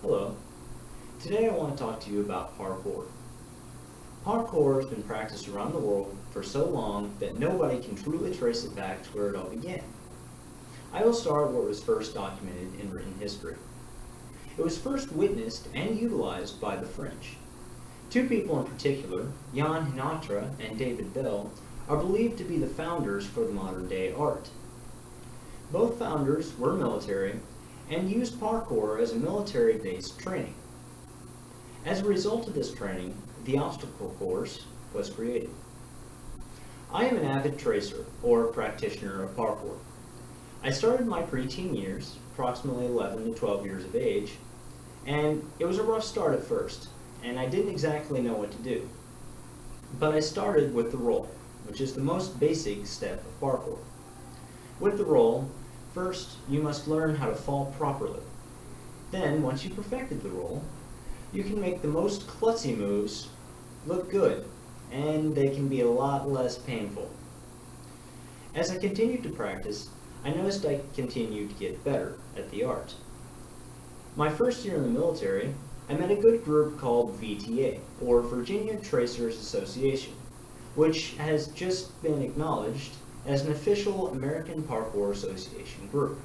Hello. Today I want to talk to you about parkour. Parkour has been practiced around the world for so long that nobody can truly trace it back to where it all began. I will start where it was first documented in written history. It was first witnessed and utilized by the French. Two people in particular, Jan Hinatra and David Bell, are believed to be the founders for the modern day art. Both founders were military and used parkour as a military-based training. As a result of this training, the obstacle course was created. I am an avid tracer, or practitioner of parkour. I started my preteen years, approximately 11 to 12 years of age, and it was a rough start at first, and I didn't exactly know what to do. But I started with the roll, which is the most basic step of parkour. With the roll, first you must learn how to fall properly. Then, once you perfected the roll, you can make the most klutzy moves look good, and they can be a lot less painful. As I continued to practice, I noticed I continued to get better at the art. My first year in the military, I met a good group called VTA, or Virginia Tracers Association, which has just been acknowledged as an official American Parkour Association group.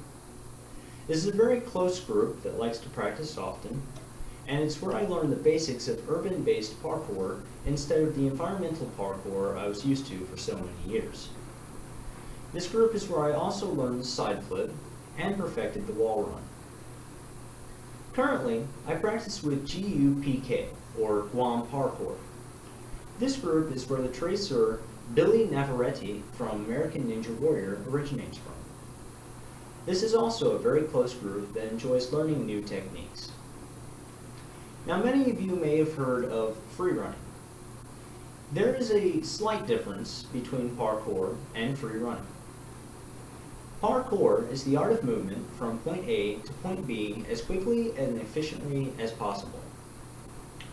This is a very close group that likes to practice often, and it's where I learned the basics of urban-based parkour instead of the environmental parkour I was used to for so many years. This group is where I also learned the side flip and perfected the wall run. Currently, I practice with GUPK, or Guam Parkour. This group is where the tracer Billy Navarrete from American Ninja Warrior originates from. This is also a very close group that enjoys learning new techniques. Now, many of you may have heard of free running. There is a slight difference between parkour and free running. Parkour is the art of movement from point A to point B as quickly and efficiently as possible.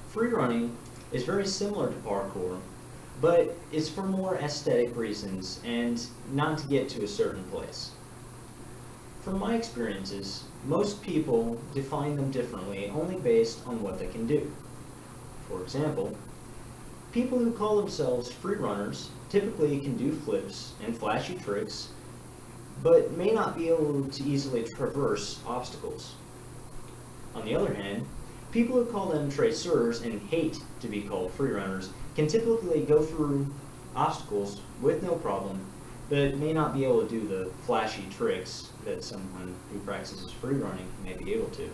Free running is very similar to parkour, but it's for more aesthetic reasons and not to get to a certain place. From my experiences, most people define them differently only based on what they can do. For example, people who call themselves free runners typically can do flips and flashy tricks, but may not be able to easily traverse obstacles. On the other hand, people who call them tracers and hate to be called free runners can typically go through obstacles with no problem, but may not be able to do the flashy tricks that someone who practices free running may be able to.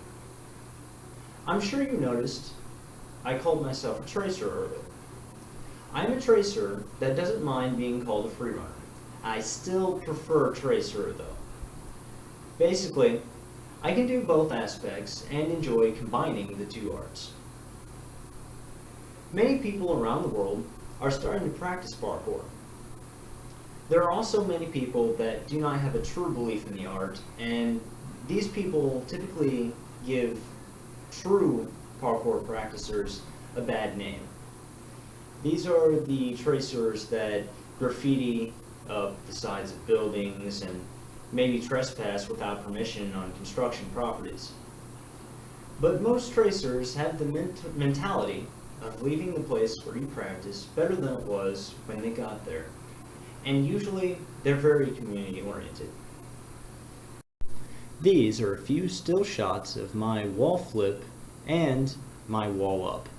I'm sure you noticed I called myself a tracer earlier. I'm a tracer that doesn't mind being called a free runner. I still prefer tracer though. Basically, I can do both aspects and enjoy combining the two arts. Many people around the world are starting to practice parkour. There are also many people that do not have a true belief in the art, and these people typically give true parkour practicers a bad name. These are the tracers that graffiti up the sides of buildings and maybe trespass without permission on construction properties. But most tracers have the mentality of leaving the place where you practice better than it was when they got there. And usually, they're very community oriented. These are a few still shots of my wall flip and my wall up.